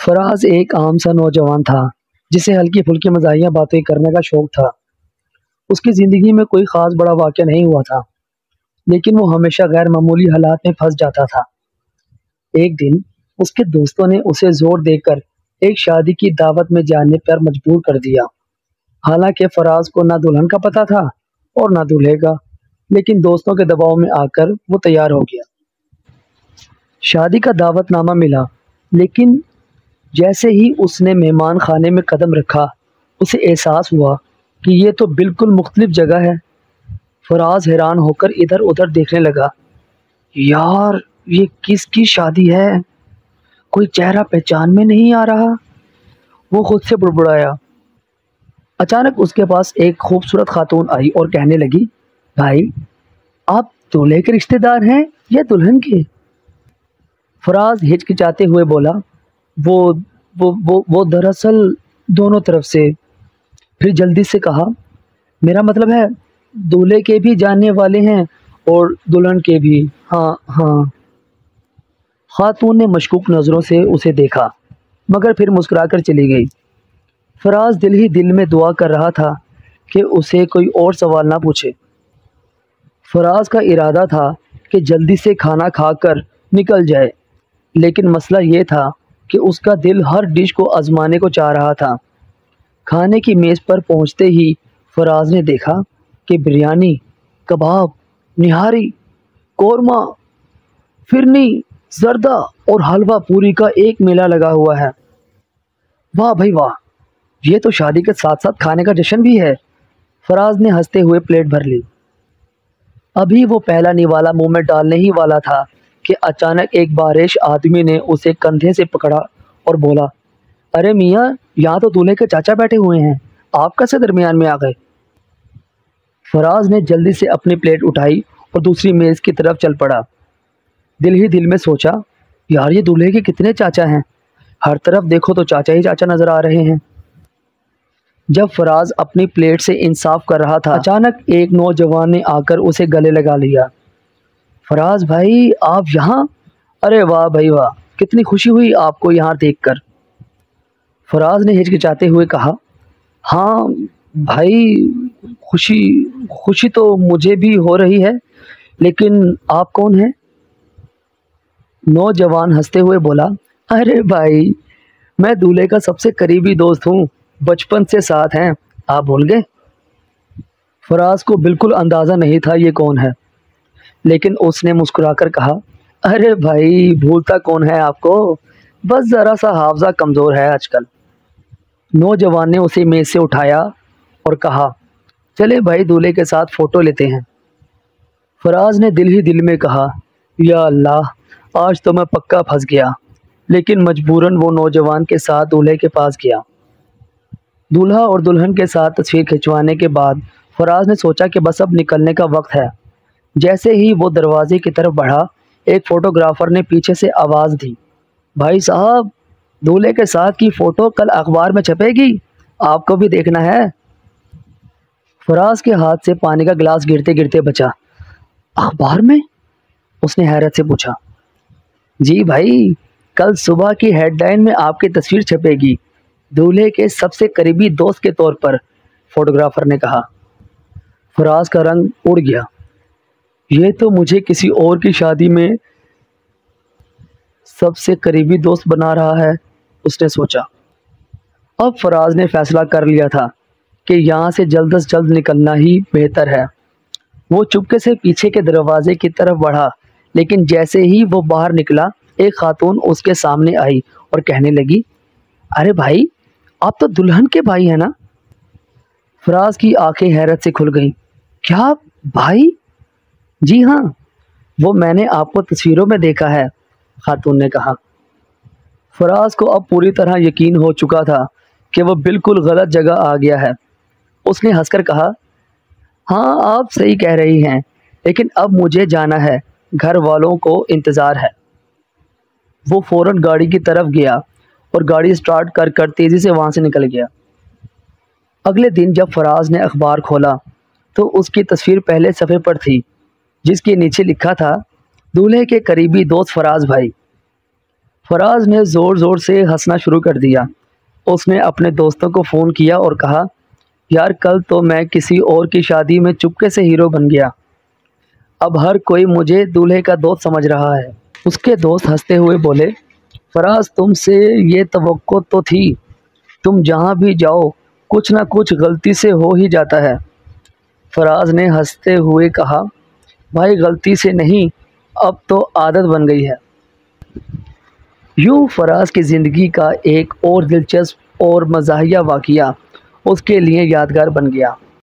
فراز ایک عام سا نوجوان تھا جسے ہلکی پھلکی مزاحیہ باتیں کرنے کا شوق تھا۔ اس کی زندگی میں کوئی خاص بڑا واقعہ نہیں ہوا تھا، لیکن وہ ہمیشہ غیر معمولی حالات میں پھنس جاتا تھا۔ ایک دن اس کے دوستوں نے اسے زور دے کر ایک شادی کی دعوت میں جانے پر مجبور کر دیا۔ حالانکہ فراز کو نہ دلہن کا پتہ تھا اور نہ دولہے کا، لیکن دوستوں کے دباؤ میں آ کر وہ تیار ہو گیا۔ شادی کا دعوت نامہ ملا، لیکن جیسے ہی اس نے مہمان خانے میں قدم رکھا اسے احساس ہوا کہ یہ تو بالکل مختلف جگہ ہے۔ فراز حیران ہو کر ادھر ادھر دیکھنے لگا۔ یار، یہ کس کی شادی ہے؟ کوئی چہرہ پہچان میں نہیں آ رہا، وہ خود سے بڑبڑایا۔ اچانک اس کے پاس ایک خوبصورت خاتون آئی اور کہنے لگی، بھائی، آپ دولہے کے رشتہ دار ہیں یا دلہن کے؟ فراز ہچکچاتے ہوئے بولا، وہ دراصل دونوں طرف سے۔ پھر جلدی سے کہا، میرا مطلب ہے دولہے کے بھی جاننے والے ہیں اور دلہن کے بھی۔ ہاں۔ خاتون نے مشکوک نظروں سے اسے دیکھا مگر پھر مسکرا کر چلی گئی۔ فراز دل ہی دل میں دعا کر رہا تھا کہ اسے کوئی اور سوال نہ پوچھے۔ فراز کا ارادہ تھا کہ جلدی سے کھانا کھا کر نکل جائے، لیکن مسئلہ یہ تھا کہ اس کا دل ہر ڈش کو آزمانے کو چاہ رہا تھا۔ کھانے کی میز پر پہنچتے ہی فراز نے دیکھا کہ بریانی، کباب، نہاری، قورمہ، فرنی، زردہ اور حلوہ پوری کا ایک میلہ لگا ہوا ہے۔ واہ بھائی واہ، یہ تو شادی کے ساتھ ساتھ کھانے کا جشن بھی ہے۔ فراز نے ہنستے ہوئے پلیٹ بھر لی۔ ابھی وہ پہلا نوالا منہ میں ڈالنے ہی والا تھا کہ اچانک ایک بارش آدمی نے اسے کندھے سے پکڑا اور بولا، ارے میاں، یہاں تو دولہے کے چاچا بیٹھے ہوئے ہیں، آپ کیسے درمیان میں آ گئے؟ فراز نے جلدی سے اپنی پلیٹ اٹھائی اور دوسری میز کی طرف چل پڑا۔ دل ہی دل میں سوچا، یار یہ دولہے کے کتنے چاچا ہیں، ہر طرف دیکھو تو چاچا ہی چاچا نظر آ رہے ہیں۔ جب فراز اپنی پلیٹ سے انصاف کر رہا تھا، اچانک ایک نوجوان نے آ کر اسے گلے لگا لیا۔ فراز بھائی، آپ یہاں؟ ارے واہ بھائی واہ، کتنی خوشی ہوئی آپ کو یہاں دیکھ کر۔ فراز نے ہچکچاتے ہوئے کہا، ہاں بھائی، خوشی تو مجھے بھی ہو رہی ہے، لیکن آپ کون ہیں؟ نوجوان ہنستے ہوئے بولا، ارے بھائی، میں دولہے کا سب سے قریبی دوست ہوں، بچپن سے ساتھ ہیں، آپ بھول گئے؟ فراز کو بالکل اندازہ نہیں تھا یہ کون ہے، لیکن اس نے مسکرا کر کہا، ارے بھائی، بھولتا کون ہے آپ کو، بس ذرا سا حافظہ کمزور ہے آج کل۔ نوجوان نے اسے میز سے اٹھایا اور کہا، چلے بھائی، دولہے کے ساتھ فوٹو لیتے ہیں۔ فراز نے دل ہی دل میں کہا، یا اللہ، آج تو میں پکا پھنس گیا، لیکن مجبوراً وہ نوجوان کے ساتھ دولہے کے پاس گیا۔ دولہا اور دلہن کے ساتھ تصویر کھنچوانے کے بعد فراز نے سوچا کہ بس اب نکلنے کا وقت ہے۔ جیسے ہی وہ دروازے کی طرف بڑھا، ایک فوٹوگرافر نے پیچھے سے آواز دی، بھائی صاحب، دولہے کے ساتھ کی فوٹو کل اخبار میں چھپے گی، آپ کو بھی دیکھنا ہے۔ فراز کے ہاتھ سے پانی کا گلاس گرتے گرتے بچا۔ اخبار میں؟ اس نے حیرت سے پوچھا۔ جی بھائی، کل صبح کی ہیڈ لائن میں آپ کی تصویر چھپے گی، دولہے کے سب سے قریبی دوست کے طور پر، فوٹوگرافر نے کہا۔ فراز کا رنگ اڑ گیا۔ یہ تو مجھے کسی اور کی شادی میں سب سے قریبی دوست بنا رہا ہے، اس نے سوچا۔ اب فراز نے فیصلہ کر لیا تھا کہ یہاں سے جلد از جلد نکلنا ہی بہتر ہے۔ وہ چپکے سے پیچھے کے دروازے کی طرف بڑھا، لیکن جیسے ہی وہ باہر نکلا، ایک خاتون اس کے سامنے آئی اور کہنے لگی، ارے بھائی، آپ تو دلہن کے بھائی ہیں نا؟ فراز کی آنکھیں حیرت سے کھل گئیں۔ کیا بھائی؟ جی ہاں، وہ میں نے آپ کو تصویروں میں دیکھا ہے، خاتون نے کہا۔ فراز کو اب پوری طرح یقین ہو چکا تھا کہ وہ بالکل غلط جگہ آ گیا ہے۔ اس نے ہنس کر کہا، ہاں آپ صحیح کہہ رہی ہیں، لیکن اب مجھے جانا ہے، گھر والوں کو انتظار ہے۔ وہ فوراً گاڑی کی طرف گیا اور گاڑی سٹارٹ کر کر تیزی سے وہاں سے نکل گیا۔ اگلے دن جب فراز نے اخبار کھولا تو اس کی تصویر پہلے صفحے پر تھی، جس کے نیچے لکھا تھا، دولہے کے قریبی دوست فراز بھائی۔ فراز نے زور زور سے ہنسنا شروع کر دیا۔ اس نے اپنے دوستوں کو فون کیا اور کہا، یار کل تو میں کسی اور کی شادی میں چپکے سے ہیرو بن گیا، اب ہر کوئی مجھے دولہے کا دوست سمجھ رہا ہے۔ اس کے دوست ہنستے ہوئے بولے، فراز تم سے یہ توقع تو تھی، تم جہاں بھی جاؤ کچھ نہ کچھ غلطی سے ہو ہی جاتا ہے۔ فراز نے ہنستے ہوئے کہا، بھائی غلطی سے نہیں، اب تو عادت بن گئی ہے۔ یوں فراز کی زندگی کا ایک اور دلچسپ اور مزاحیہ واقعہ اس کے لیے یادگار بن گیا۔